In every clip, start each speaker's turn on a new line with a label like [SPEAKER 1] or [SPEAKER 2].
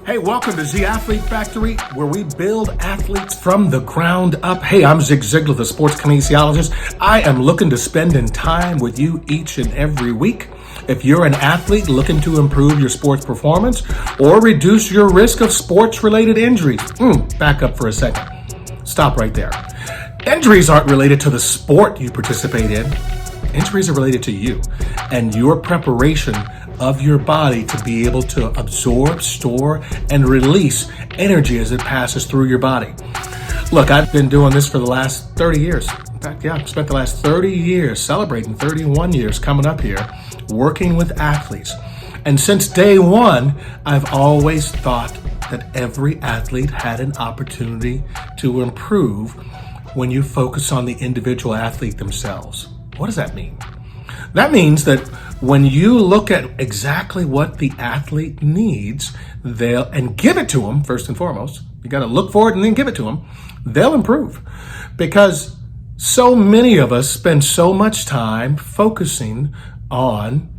[SPEAKER 1] Hey, welcome to The Athlete Factory, where we build athletes from the ground up. Hey, I'm Zig Ziglar, the sports kinesiologist. I am looking to spend in time with you each and every week. If you're an athlete looking to improve your sports performance or reduce your risk of sports-related injuries, back up for a second. Stop right there. Injuries aren't related to the sport you participate in. Injuries are related to you and your preparation of your body to be able to absorb, store, and release energy as it passes through your body. Look, I've been doing this for the last 30 years. In fact, I've spent the last 30 years, celebrating 31 years coming up here, working with athletes. And since day one, I've always thought that every athlete had an opportunity to improve when you focus on the individual athlete themselves. What does that mean? That means that when you look at exactly what the athlete needs, and give it to them, first and foremost, you got to look for it and then give it to them, they'll improve. Because so many of us spend so much time focusing on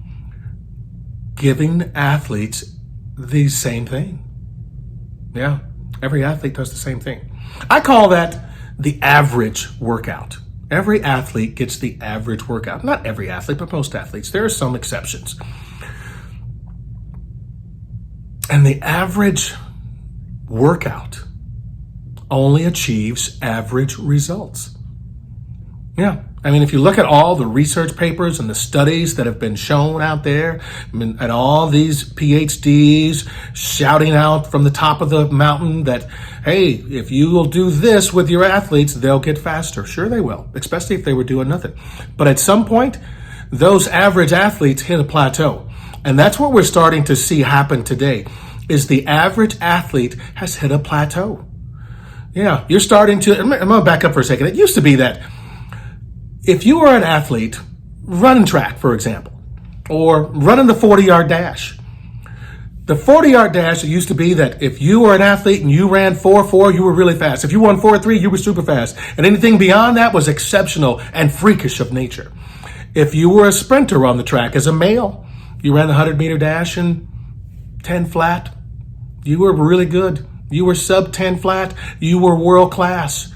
[SPEAKER 1] giving athletes the same thing. Yeah, every athlete does the same thing. I call that the average workout. Every athlete gets the average workout. Not every athlete, but most athletes. There are some exceptions. And the average workout only achieves average results. Yeah. I mean, if you look at all the research papers and the studies that have been shown out there, and all these PhDs shouting out from the top of the mountain that, hey, if you will do this with your athletes, they'll get faster. Sure they will, especially if they were doing nothing. But at some point, those average athletes hit a plateau. And that's what we're starting to see happen today, is the average athlete has hit a plateau. Yeah, you're starting to, I'm going to back up for a second. It used to be that if you were an athlete, running track, for example, or running the 40-yard dash, the 40-yard dash, it used to be that if you were an athlete and you ran 4.4, you were really fast. If you won 4.3, you were super fast. And anything beyond that was exceptional and freakish of nature. If you were a sprinter on the track as a male, you ran the 100-meter dash in 10 flat, you were really good. You were sub 10 flat, you were world class.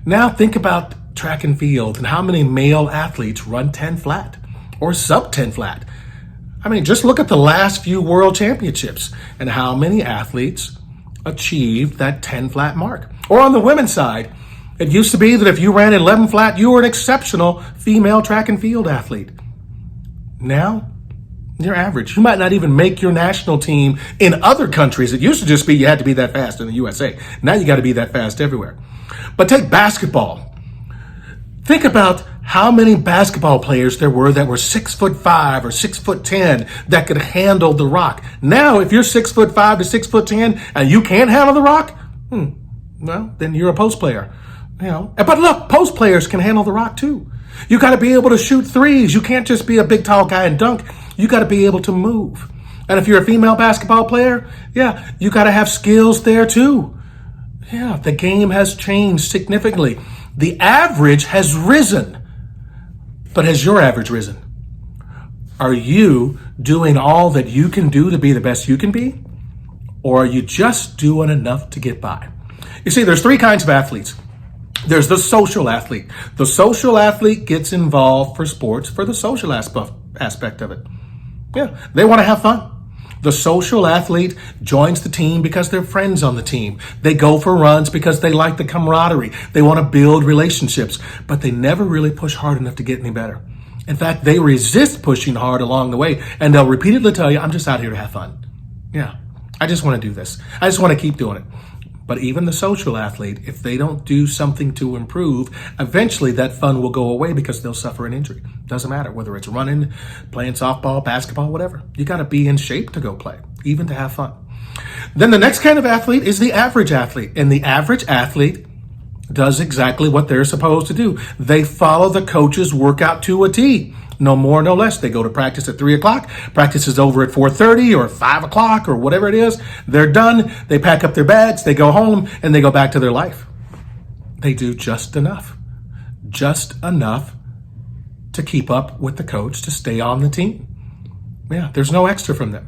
[SPEAKER 1] Now think about track and field and how many male athletes run 10 flat or sub 10 flat. I mean, just look at the last few world championships and how many athletes achieved that 10 flat mark. Or on the women's side, it used to be that if you ran 11 flat, you were an exceptional female track and field athlete. Now, you're average. You might not even make your national team in other countries. It used to just be you had to be that fast in the USA. Now you got to be that fast everywhere. But take basketball. Think about how many basketball players there were that were 6'5" or 6'10" that could handle the rock. Now, if you're 6'5" to 6'10" and you can't handle the rock, well, then you're a post player. You know, but look, post players can handle the rock too. You got to be able to shoot threes. You can't just be a big tall guy and dunk. You got to be able to move. And if you're a female basketball player, yeah, you got to have skills there too. Yeah, the game has changed significantly. The average has risen, but has your average risen? Are you doing all that you can do to be the best you can be? Or are you just doing enough to get by? You see, there's three kinds of athletes. There's the social athlete. The social athlete gets involved for sports for the social aspect of it. Yeah, they want to have fun. The social athlete joins the team because they're friends on the team. They go for runs because they like the camaraderie. They want to build relationships, but they never really push hard enough to get any better. In fact, they resist pushing hard along the way, and they'll repeatedly tell you, I'm just out here to have fun. Yeah, I just want to do this. I just want to keep doing it. But even the social athlete, if they don't do something to improve, eventually that fun will go away because they'll suffer an injury. Doesn't matter whether it's running, playing softball, basketball, whatever. You got to be in shape to go play, even to have fun. Then the next kind of athlete is the average athlete. And the average athlete does exactly what they're supposed to do. They follow the coach's workout to a T. No more, no less. They go to practice at 3 o'clock. Practice is over at 4:30 or 5 o'clock or whatever it is. They're done. They pack up their bags. They go home and they go back to their life. They do just enough to keep up with the coach to stay on the team. Yeah, there's no extra from them.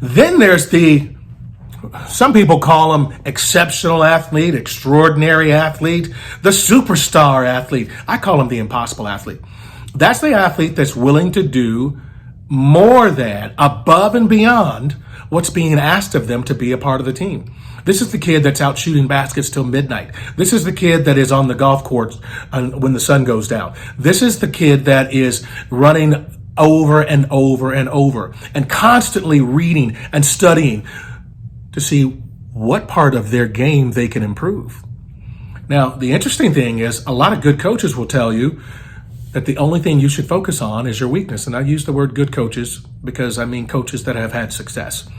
[SPEAKER 1] Then there's the Some people call them exceptional athlete, extraordinary athlete, the superstar athlete. I call them the impossible athlete. That's the athlete that's willing to do more than, above and beyond what's being asked of them to be a part of the team. This is the kid that's out shooting baskets till midnight. This is the kid that is on the golf course when the sun goes down. This is the kid that is running over and over and over and constantly reading and studying to see what part of their game they can improve. Now, the interesting thing is a lot of good coaches will tell you that the only thing you should focus on is your weakness. And I use the word good coaches because I mean coaches that have had success.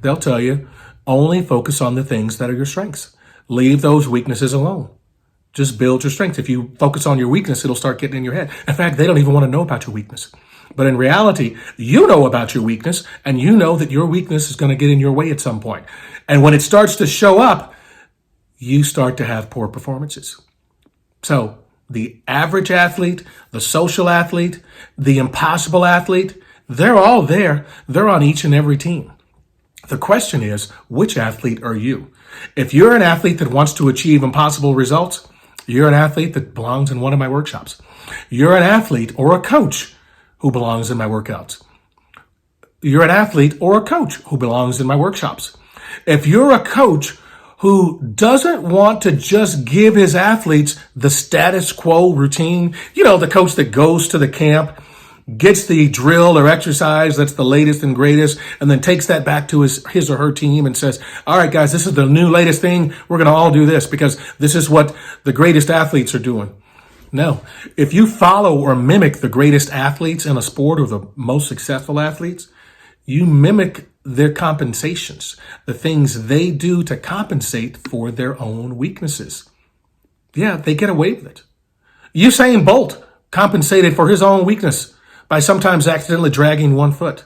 [SPEAKER 1] They'll tell you, only focus on the things that are your strengths. Leave those weaknesses alone. Just build your strength. If you focus on your weakness, it'll start getting in your head. In fact, they don't even want to know about your weakness. But in reality, you know about your weakness, and you know that your weakness is going to get in your way at some point. And when it starts to show up, you start to have poor performances. So the average athlete, the social athlete, the impossible athlete, they're all there. They're on each and every team. The question is, which athlete are you? If you're an athlete that wants to achieve impossible results, you're an athlete that belongs in one of my workshops. You're an athlete or a coach who belongs in my workouts. You're an athlete or a coach who belongs in my workshops. If you're a coach who doesn't want to just give his athletes the status quo routine, the coach that goes to the camp, gets the drill or exercise that's the latest and greatest, and then takes that back to his or her team and says, all right, guys, this is the new latest thing. We're going to all do this because this is what the greatest athletes are doing. No, if you follow or mimic the greatest athletes in a sport or the most successful athletes, you mimic their compensations, the things they do to compensate for their own weaknesses. Yeah, they get away with it. Usain Bolt compensated for his own weakness by sometimes accidentally dragging one foot.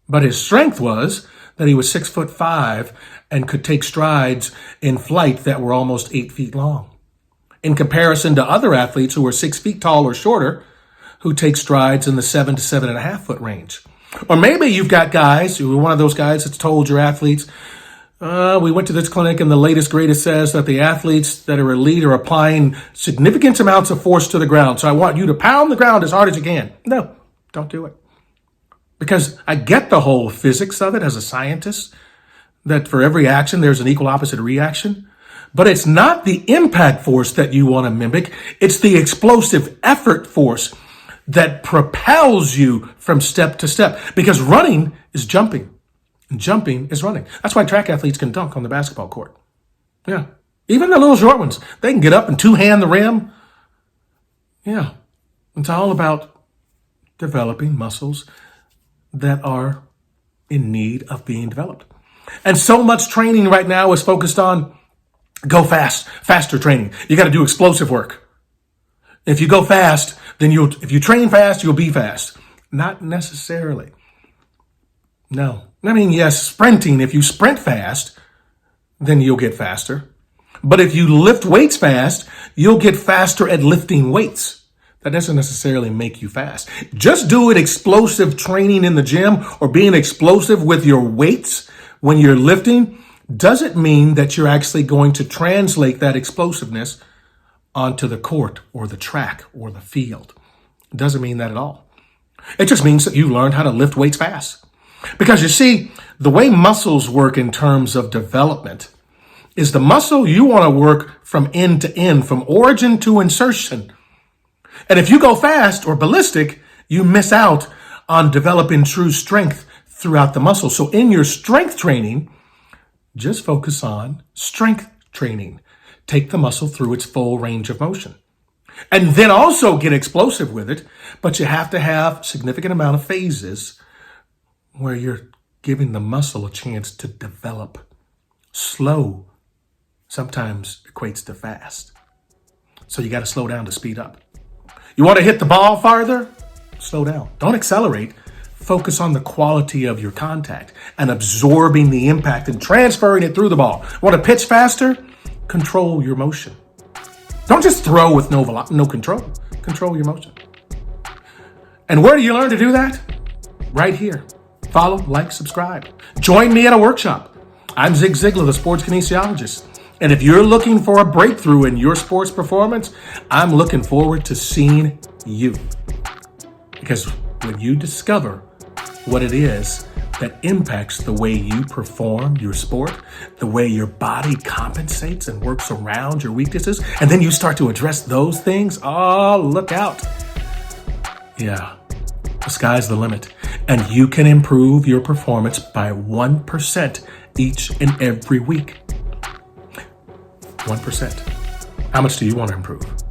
[SPEAKER 1] But his strength was that he was 6'5" and could take strides in flight that were almost 8 feet long. In comparison to other athletes who are 6 feet tall or shorter, who take strides in the 7 to 7.5 foot range. Or maybe you've got guys who are one of those guys that's told your athletes, we went to this clinic and the latest greatest says that the athletes that are elite are applying significant amounts of force to the ground. So I want you to pound the ground as hard as you can. No, don't do it. Because I get the whole physics of it as a scientist, that for every action, there's an equal opposite reaction. But it's not the impact force that you want to mimic. It's the explosive effort force that propels you from step to step. Because running is jumping. And jumping is running. That's why track athletes can dunk on the basketball court. Yeah. Even the little short ones, they can get up and two-hand the rim. Yeah. It's all about developing muscles that are in need of being developed. And so much training right now is focused on go fast, faster training. You got to do explosive work. If you go fast, then if you train fast, you'll be fast. Not necessarily. No. I mean, yes, sprinting. If you sprint fast, then you'll get faster. But if you lift weights fast, you'll get faster at lifting weights. That doesn't necessarily make you fast. Just doing explosive training in the gym or being explosive with your weights when you're lifting doesn't mean that you're actually going to translate that explosiveness onto the court or the track or the field. It doesn't mean that at all. It just means that you learned how to lift weights fast. Because you see, the way muscles work in terms of development is the muscle you want to work from end to end, from origin to insertion. And if you go fast or ballistic, you miss out on developing true strength throughout the muscle. So in your strength training, just focus on strength training. Take the muscle through its full range of motion. And then also get explosive with it, but you have to have significant amount of phases where you're giving the muscle a chance to develop. Slow sometimes equates to fast. So you got to slow down to speed up. You want to hit the ball farther? Slow down. Don't accelerate. Focus on the quality of your contact and absorbing the impact and transferring it through the ball. Want to pitch faster? Control your motion. Don't just throw with no control. Control your motion. And where do you learn to do that? Right here. Follow, like, subscribe. Join me at a workshop. I'm Zig Ziglar, the sports kinesiologist. And if you're looking for a breakthrough in your sports performance, I'm looking forward to seeing you. Because when you discover what it is that impacts the way you perform your sport, the way your body compensates and works around your weaknesses, and then you start to address those things, oh, look out. Yeah, the sky's the limit. And you can improve your performance by 1% each and every week. 1%. How much do you want to improve?